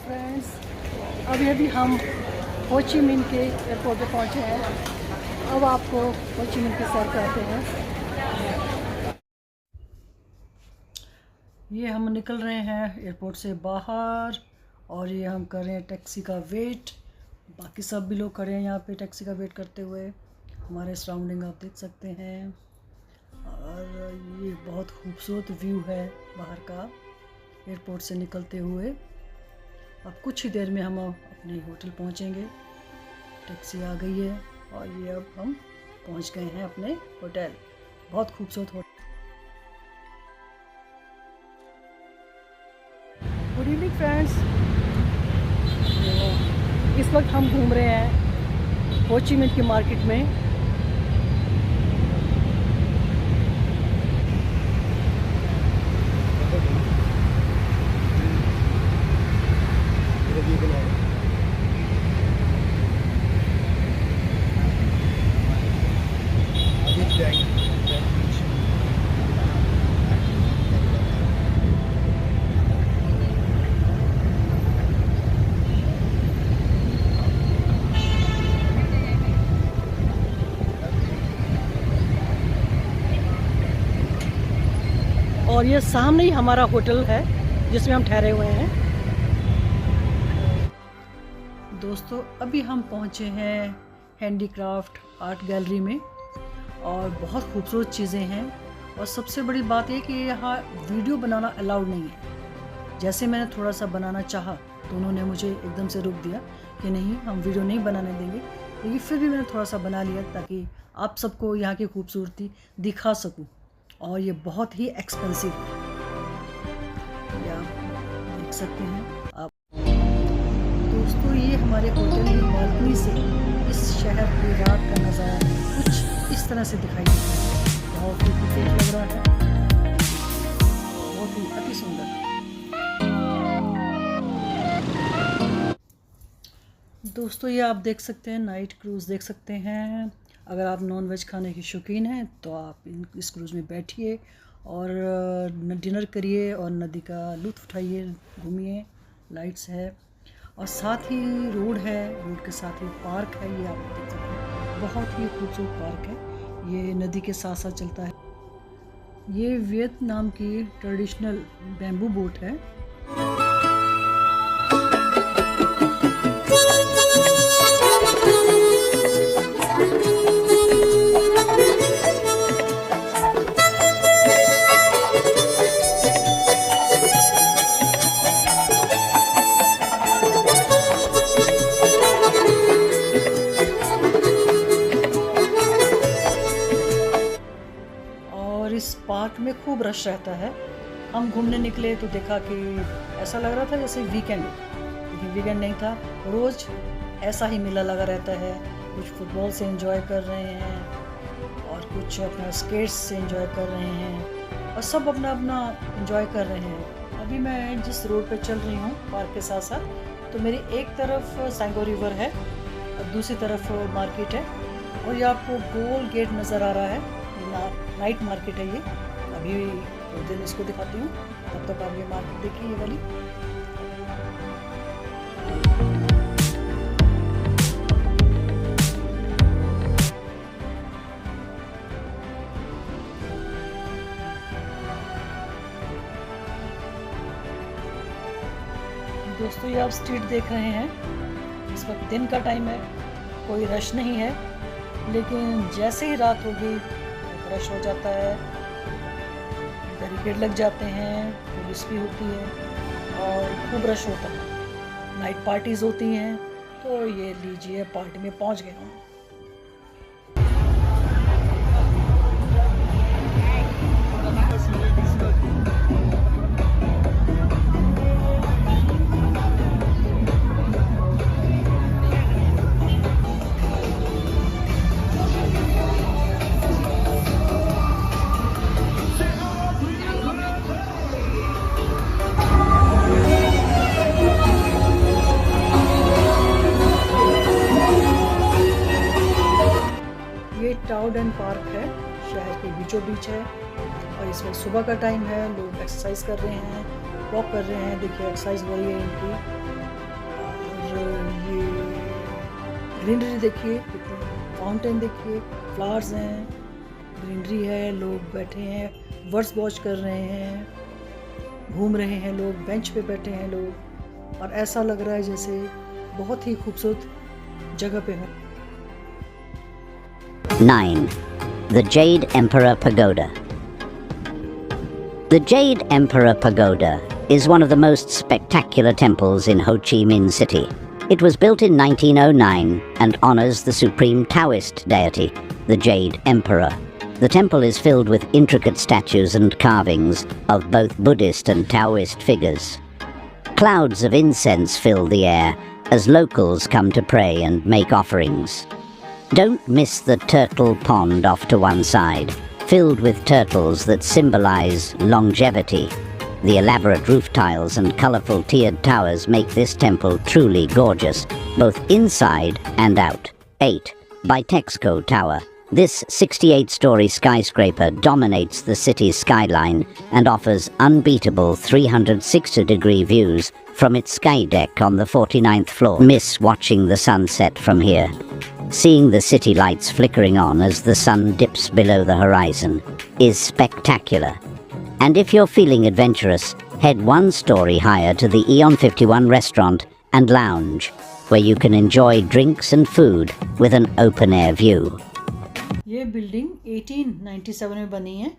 Friends, अभी हम हो ची मिन के एयरपोर्ट पे पहुंचे हैं। अब आपको हो ची मिन की सैर कराते हैं। ये हम निकल रहे हैं एयरपोर्ट से बाहर और ये हम कर रहे हैं टैक्सी का वेट। बाकी सब भी लोग खड़े हैं यहाँ पे टैक्सी का वेट करते हुए। हमारे सराउंडिंग आप देख सकते हैं और ये बहुत खूबसूरत व्यू है बाहर का एयरपोर्ट से निकलते हुए। अब कुछ ही देर में हम अपने होटल पहुंचेंगे। टैक्सी आ गई है और ये अब हम पहुंच गए हैं अपने होटल। बहुत खूबसूरत होटल। गुड इवनिंग फ्रेंड्स, इस वक्त हम घूम रहे हैं हो ची मिन की मार्केट में। और ये सामने ही हमारा होटल है जिसमें हम ठहरे हुए हैं। दोस्तों, अभी हम पहुंचे हैं हैंडीक्राफ्ट आर्ट गैलरी में और बहुत खूबसूरत चीज़ें हैं। और सबसे बड़ी बात ये कि यहाँ वीडियो बनाना अलाउड नहीं है। जैसे मैंने थोड़ा सा बनाना चाहा तो उन्होंने मुझे एकदम से रोक दिया कि नहीं, हम वीडियो नहीं बनाने देंगे। लेकिन फिर भी मैंने थोड़ा सा बना लिया ताकि आप सबको यहाँ की खूबसूरती दिखा सकूँ। और ये बहुत ही एक्सपेंसिव है, ये आप देख सकते हैं आप। दोस्तों, ये हमारे होटल की बालकनी से इस शहर की रात का नज़ारा कुछ इस तरह से दिखाई देता है। बहुत ही खूबसूरत लग रहा है, बहुत ही अति सुंदर। दोस्तों, ये आप देख सकते हैं नाइट क्रूज़ देख सकते हैं। अगर आप नॉन वेज खाने के शौकीन हैं तो आप इस क्रूज़ में बैठिए और डिनर करिए और नदी का लुत्फ़ उठाइए, घूमिए। लाइट्स है और साथ ही रोड है, रोड के साथ ही पार्क है। ये आप देख सकते हैं, बहुत ही खूबसूरत पार्क है। ये नदी के साथ साथ चलता है। ये वियतनाम की ट्रेडिशनल बैम्बू बोट है। इस पार्क में खूब रश रहता है। हम घूमने निकले तो देखा कि ऐसा लग रहा था जैसे वीकेंड, लेकिन वीकेंड नहीं था। रोज़ ऐसा ही मेला लगा रहता है। कुछ फुटबॉल से एंजॉय कर रहे हैं और कुछ अपना स्केट्स से एंजॉय कर रहे हैं और सब अपना अपना एंजॉय कर रहे हैं। अभी मैं जिस रोड पे चल रही हूँ पार्क के साथ साथ, तो मेरी एक तरफ सांगो रिवर है और दूसरी तरफ मार्केट है। और ये आपको गोल गेट नज़र आ रहा है, नाइट मार्केट है ये। अभी थोड़ी देर इसको दिखाती हूँ, तब तक आप ये मार्केट देखिए, ये वाली। दोस्तों, ये आप स्ट्रीट देख रहे हैं। इस वक्त दिन का टाइम है, कोई रश नहीं है, लेकिन जैसे ही रात होगी रश हो जाता है। बैरिकेड लग जाते हैं, पुलिस भी होती है और खूब रश होता है। नाइट पार्टीज़ होती हैं। तो ये लीजिए, पार्टी में पहुंच गए हम। टाउडन पार्क है, शहर के बीचों बीच है और इस वक्त सुबह का टाइम है। लोग एक्सरसाइज कर रहे हैं, वॉक कर रहे हैं। देखिए एक्सरसाइज हो रही है इनकी। ये ग्रीनरी देखिए, फाउंटेन देखिए, फ्लावर्स हैं, ग्रीनरी है, लोग बैठे हैं, वर्ड्स वॉच कर रहे हैं, घूम रहे हैं लोग, बेंच पे बैठे हैं लोग, और ऐसा लग रहा है जैसे बहुत ही खूबसूरत जगह पे हो। 9. The Jade Emperor Pagoda. The Jade Emperor Pagoda is one of the most spectacular temples in Ho Chi Minh City. It was built in 1909 and honors the supreme Taoist deity, the Jade Emperor. The temple is filled with intricate statues and carvings of both Buddhist and Taoist figures. Clouds of incense fill the air as locals come to pray and make offerings. Don't miss the turtle pond off to one side, filled with turtles that symbolize longevity. The elaborate roof tiles and colorful tiered towers make this temple truly gorgeous, both inside and out. 8. Bitexco Tower. This 68-story skyscraper dominates the city's skyline and offers unbeatable 360-degree views from its sky deck on the 49th floor. Miss watching the sunset from here. Seeing the city lights flickering on as the sun dips below the horizon is spectacular. And if you're feeling adventurous, head one story higher to the Eon 51 restaurant and lounge, where you can enjoy drinks and food with an open-air view. ये building 1897 में बनी है,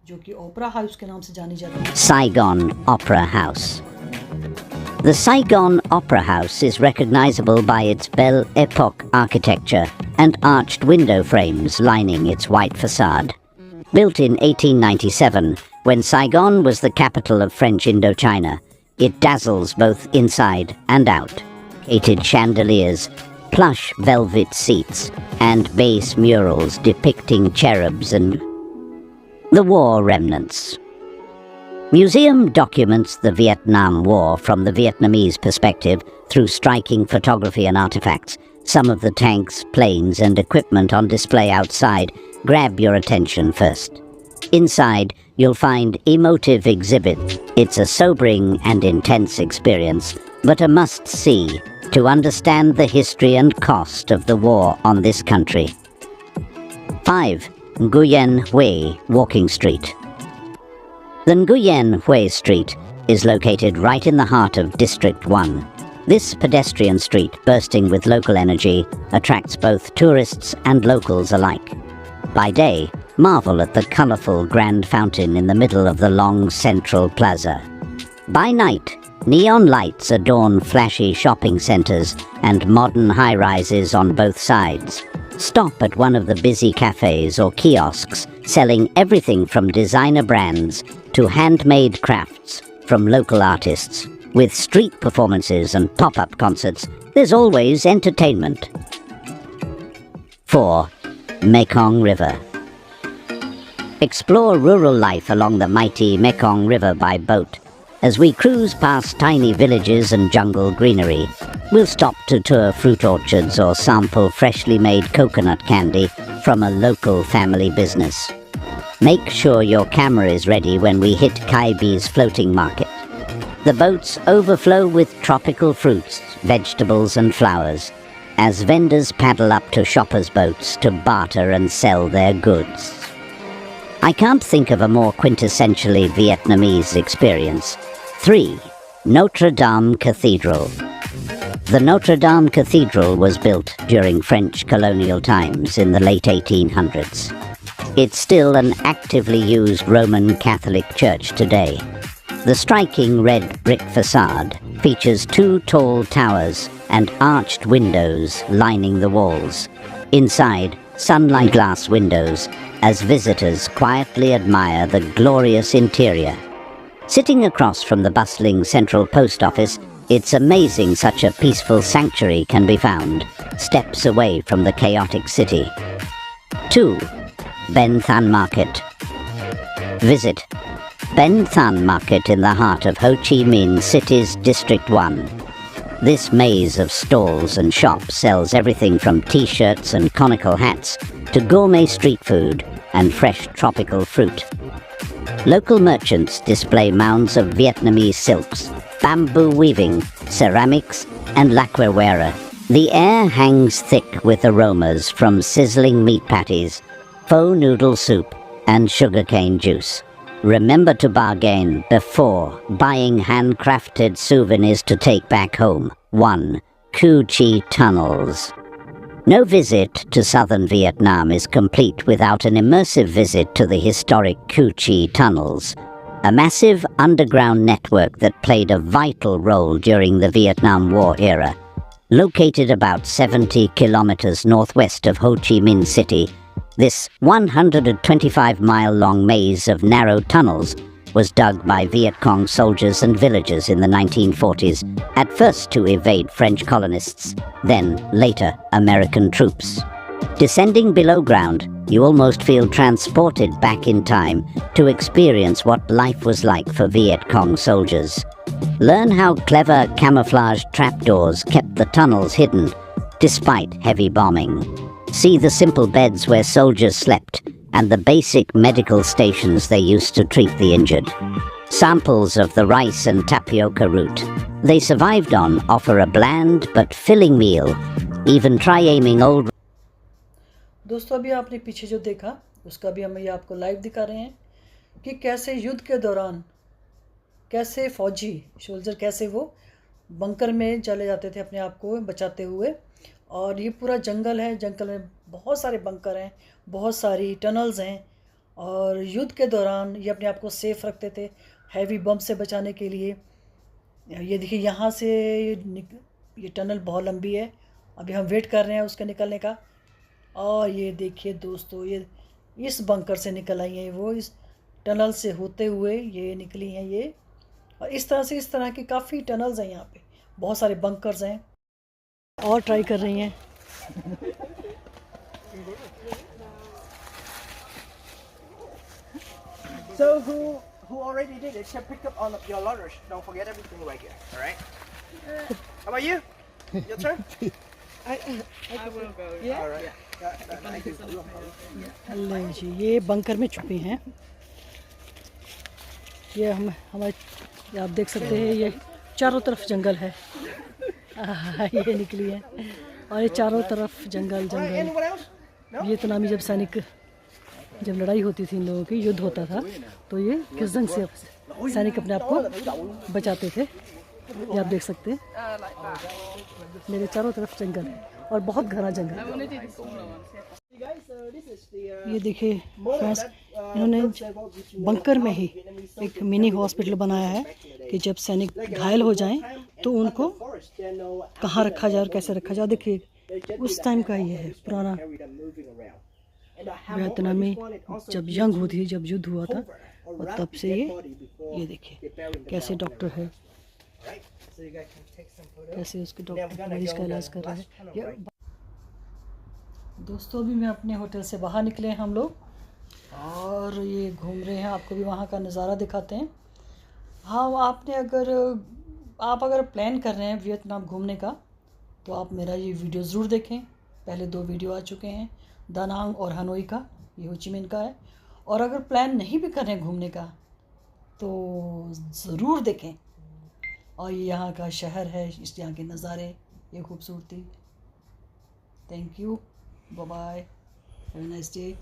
जो कि opera house के नाम से जानी जाती है। Saigon Opera House. The Saigon Opera House is recognizable by its Belle Epoque architecture and arched window frames lining its white facade. Built in 1897, when Saigon was the capital of French Indochina, it dazzles both inside and out. Gated chandeliers, plush velvet seats, and base murals depicting cherubs and the war remnants. Museum documents the Vietnam War from the Vietnamese perspective through striking photography and artifacts. Some of the tanks, planes, and equipment on display outside grab your attention first. Inside, you'll find emotive exhibits. It's a sobering and intense experience, but a must-see to understand the history and cost of the war on this country. 5. Nguyen Hue Walking Street. The Nguyen Hue Street is located right in the heart of District 1. This pedestrian street, bursting with local energy, attracts both tourists and locals alike. By day, marvel at the colorful grand fountain in the middle of the long central plaza. By night, neon lights adorn flashy shopping centers and modern high-rises on both sides. Stop at one of the busy cafes or kiosks selling everything from designer brands to handmade crafts from local artists. With street performances and pop-up concerts, there's always entertainment. 4. Mekong River. Explore rural life along the mighty Mekong River by boat. As we cruise past tiny villages and jungle greenery, we'll stop to tour fruit orchards or sample freshly made coconut candy from a local family business. Make sure your camera is ready when we hit Kai Bi's floating market. The boats overflow with tropical fruits, vegetables and flowers, as vendors paddle up to shoppers' boats to barter and sell their goods. I can't think of a more quintessentially Vietnamese experience. 3. Notre Dame Cathedral. The Notre Dame Cathedral was built during French colonial times in the late 1800s. It's still an actively used Roman Catholic church today. The striking red brick facade features 2 tall towers and arched windows lining the walls. Inside, sunlight glass windows as visitors quietly admire the glorious interior. Sitting across from the bustling central post office, it's amazing such a peaceful sanctuary can be found, steps away from the chaotic city. 2. Ben Thanh Market. Visit Ben Thanh Market in the heart of Ho Chi Minh City's District 1. This maze of stalls and shops sells everything from t-shirts and conical hats to gourmet street food and fresh tropical fruit. Local merchants display mounds of Vietnamese silks, bamboo weaving, ceramics, and lacquerware. The air hangs thick with aromas from sizzling meat patties, faux noodle soup, and sugarcane juice. Remember to bargain before buying handcrafted souvenirs to take back home. 1. Cu Chi Tunnels. No visit to southern Vietnam is complete without an immersive visit to the historic Cu Chi Tunnels, a massive underground network that played a vital role during the Vietnam War era. Located about 70 kilometers northwest of Ho Chi Minh City, this 125-mile-long maze of narrow tunnels was dug by Viet Cong soldiers and villagers in the 1940s, at first to evade French colonists, then later American troops. Descending below ground, you almost feel transported back in time to experience what life was like for Viet Cong soldiers. Learn how clever camouflage trapdoors kept the tunnels hidden despite heavy bombing. See the simple beds where soldiers slept and the basic medical stations they used to treat the injured. Samples of the rice and tapioca root they survived on offer a bland but filling meal. Even try aiming old. दोस्तों अभी आपने पीछे जो देखा उसका भी हम ये आपको लाइव दिखा रहे हैं कि कैसे युद्ध के दौरान कैसे फौजी सोल्जर कैसे वो बंकर में चले जाते थे अपने आप को बचाते हुए। और ये पूरा जंगल है, जंगल में बहुत सारे बंकर हैं, बहुत सारी टनल्स हैं और युद्ध के दौरान ये अपने आप को सेफ़ रखते थे हैवी बम से बचाने के लिए। ये देखिए यहाँ से ये टनल बहुत लंबी है, अभी हम वेट कर रहे हैं उसके निकलने का। और ये देखिए दोस्तों ये इस बंकर से निकल आई हैं, वो इस टनल से होते हुए ये निकली हैं ये। और इस तरह की काफ़ी टनल्स हैं यहाँ पे, बहुत सारे बंकर्स हैं। और ट्राई कर रही हैं। So who already did it can pick up on your luggage. Don't forget everything right here. All right. How about you? Your turn. I will go. Yeah. All right. Thank you. ले जी ये bunker में छुपी हैं। ये हमारे आप देख सकते हैं ये चारों तरफ जंगल है। ये निकली है और ये चारों तरफ जंगल जंगल। वियतनामी जब लड़ाई होती थी इन लोगों की, युद्ध होता था तो ये किस ढंग से सैनिक अपने आप को बचाते थे ये आप देख सकते हैं। मेरे चारों तरफ जंगल है और बहुत घना जंगल। ये देखिए फ्रेंड्स, इन्होंने बंकर में ही एक मिनी हॉस्पिटल बनाया है कि जब सैनिक घायल हो जाएं तो उनको कहाँ रखा जाए और कैसे रखा जाए। देखिए उस टाइम का ये है पुराना वियतनाम में जब जंग हुई थी, जब युद्ध हुआ था और तब से ये देखिए कैसे डॉक्टर है, कैसे उसके डॉक्टर मरीज का इलाज कर रहा है। दोस्तों अभी मैं अपने होटल से बाहर निकले हैं हम लोग और ये घूम रहे हैं, आपको भी वहाँ का नज़ारा दिखाते हैं। हाँ आप अगर प्लान कर रहे हैं वियतनाम घूमने का तो आप मेरा ये वीडियो ज़रूर देखें। पहले 2 वीडियो आ चुके हैं, दानांग और हनोई का, ये हो ची मिन्ह का है। और अगर प्लान नहीं भी कर रहे हैं घूमने का तो ज़रूर देखें। और ये यहाँ का शहर है, इस यहाँ के नज़ारे, ये खूबसूरती। Thank you, bye bye, have a nice day.